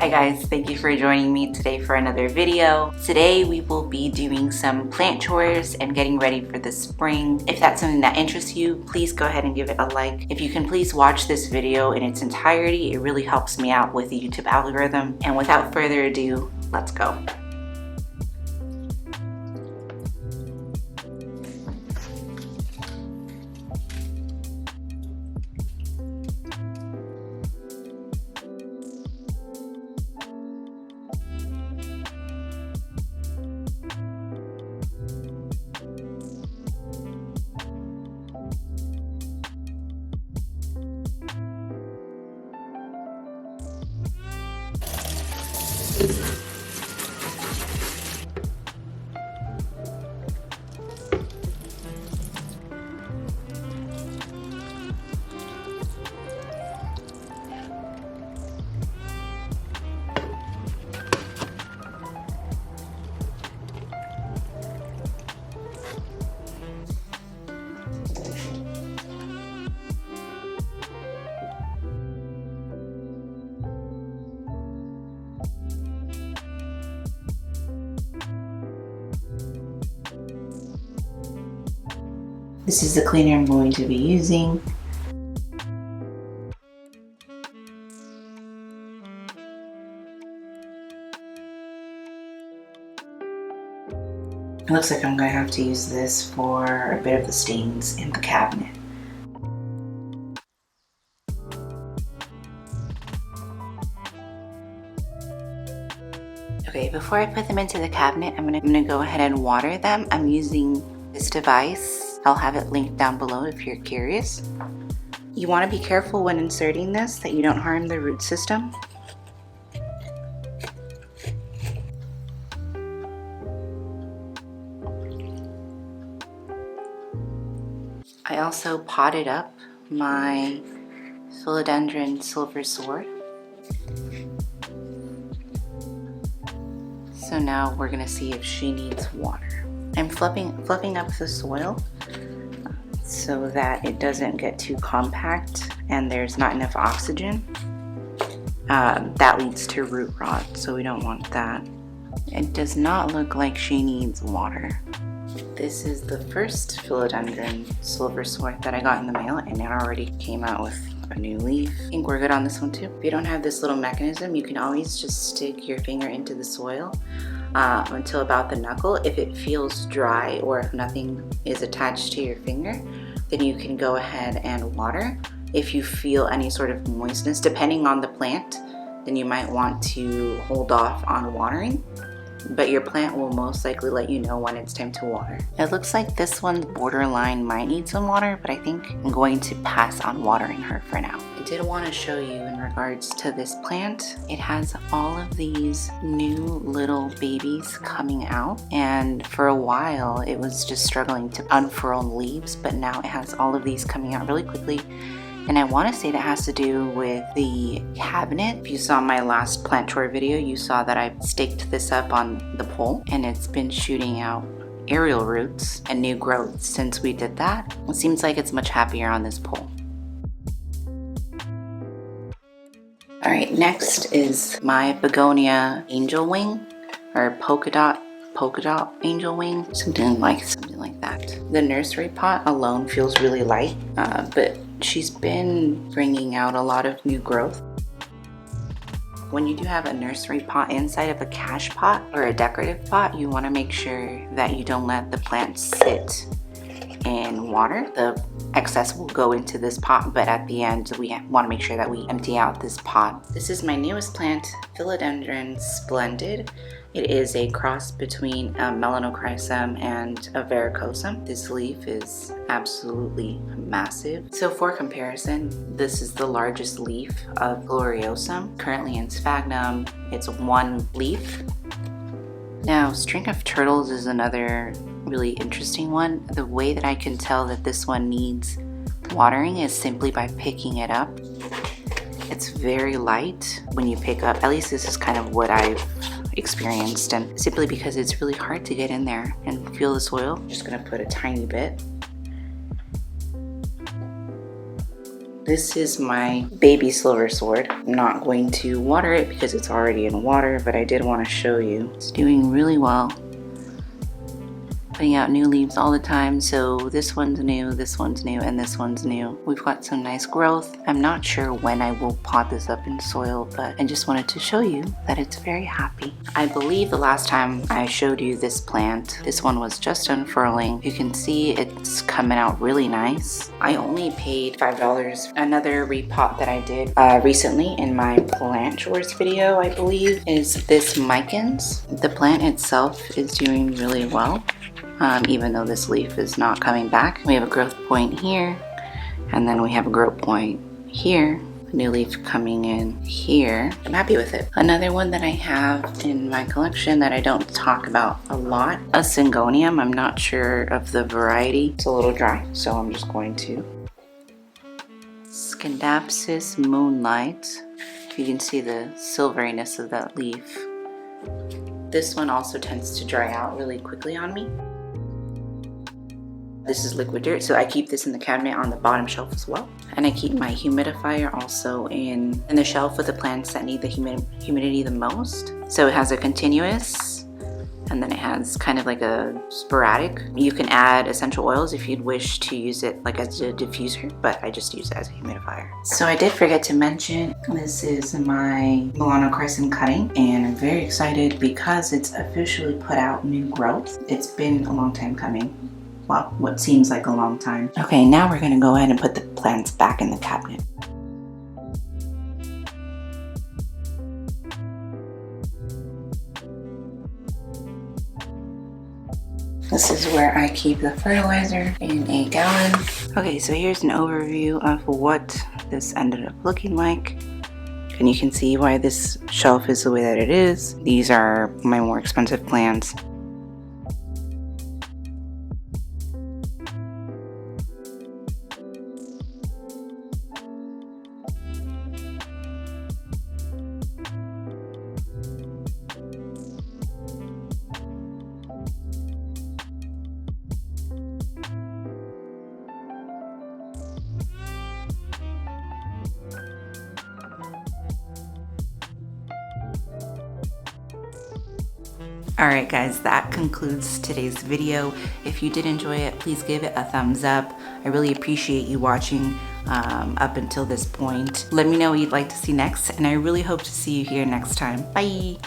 Hi guys, thank you for joining me today for another video. Today we will be doing some plant chores and getting ready for the spring. If that's something that interests you, please go ahead and give it a like. If you can please watch this video in its entirety, it really helps me out with the YouTube algorithm. And without further ado, let's go. This is the cleaner I'm going to be using. It looks like I'm going to have to use this for a bit of the stains in the cabinet. Okay, before I put them into the cabinet, I'm gonna go ahead and water them. I'm using this device. I'll have it linked down below if you're curious. You want to be careful when inserting this that you don't harm the root system. I also potted up my philodendron silver sword. So now we're gonna see if she needs water. I'm fluffing up the soil so that it doesn't get too compact and there's not enough oxygen. That leads to root rot, so we don't want that. It does not look like she needs water. This is the first philodendron silver sword that I got in the mail, and it already came out with a new leaf. I think we're good on this one too. If you don't have this little mechanism, you can always just stick your finger into the soil until about the knuckle. If it feels dry or if nothing is attached to your finger, then you can go ahead and water. If you feel any sort of moistness, depending on the plant, then you might want to hold off on watering, but your plant will most likely let you know when it's time to water. It looks like this one's borderline might need some water, but I think I'm going to pass on watering her for now. I did want to show you in regards to this plant, it has all of these new little babies coming out, and for a while it was just struggling to unfurl leaves, but now it has all of these coming out really quickly. And I want to say that has to do with the cabinet. If you saw my last plant chore video, you saw that I staked this up on the pole and it's been shooting out aerial roots and new growth since we did that. It seems like it's much happier on this pole. Alright, next is my begonia angel wing, or polka dot angel wing, something like that. The nursery pot alone feels really light, but she's been bringing out a lot of new growth. When you do have a nursery pot inside of a cache pot or a decorative pot, you want to make sure that you don't let the plant sit in water. The excess will go into this pot, but at the end we want to make sure that we empty out this pot. This is my newest plant, Philodendron Splendid. It is a cross between a melanochrysum and a verrucosum. This leaf is absolutely massive. So for comparison, this is the largest leaf of gloriosum. Currently in sphagnum, it's one leaf. Now, string of turtles is another really interesting one. The way that I can tell that this one needs watering is simply by picking it up. It's very light when you pick up, at least this is kind of what I've experienced, and simply because it's really hard to get in there and feel the soil. I'm just gonna put a tiny bit. This is my baby silver sword. I'm not going to water it because it's already in water, but I did want to show you. It's doing really well. Putting out new leaves all the time, so this one's new, and this one's new. We've got some nice growth. I'm not sure when I will pot this up in soil, but I just wanted to show you that it's very happy. I believe the last time I showed you this plant, this one was just unfurling. You can see it's coming out really nice. I only paid $5. Another repot that I did recently in my plant chores video, I believe, is this Micans. The plant itself is doing really well. Even though this leaf is not coming back. We have a growth point here, and then we have a growth point here. A new leaf coming in here. I'm happy with it. Another one that I have in my collection that I don't talk about a lot, a Syngonium. I'm not sure of the variety. It's a little dry, so I'm just going to. Scindapsus Moonlight. You can see the silveriness of that leaf. This one also tends to dry out really quickly on me. This is Liquidirt, so I keep this in the cabinet on the bottom shelf as well. And I keep my humidifier also in the shelf with the plants that need the humidity the most. So it has a continuous, and then it has kind of like a sporadic. You can add essential oils if you'd wish to use it like as a diffuser, but I just use it as a humidifier. So I did forget to mention, this is my Milano Crescent cutting, and I'm very excited because it's officially put out new growth. It's been a long time coming. Well, what seems like a long time. Okay, now we're gonna go ahead and put the plants back in the cabinet. This is where I keep the fertilizer in a gallon. Okay, so here's an overview of what this ended up looking like. And you can see why this shelf is the way that it is. These are my more expensive plants. Alright guys, that concludes today's video. If you did enjoy it, please give it a thumbs up. I really appreciate you watching up until this point. Let me know what you'd like to see next, and I really hope to see you here next time. Bye!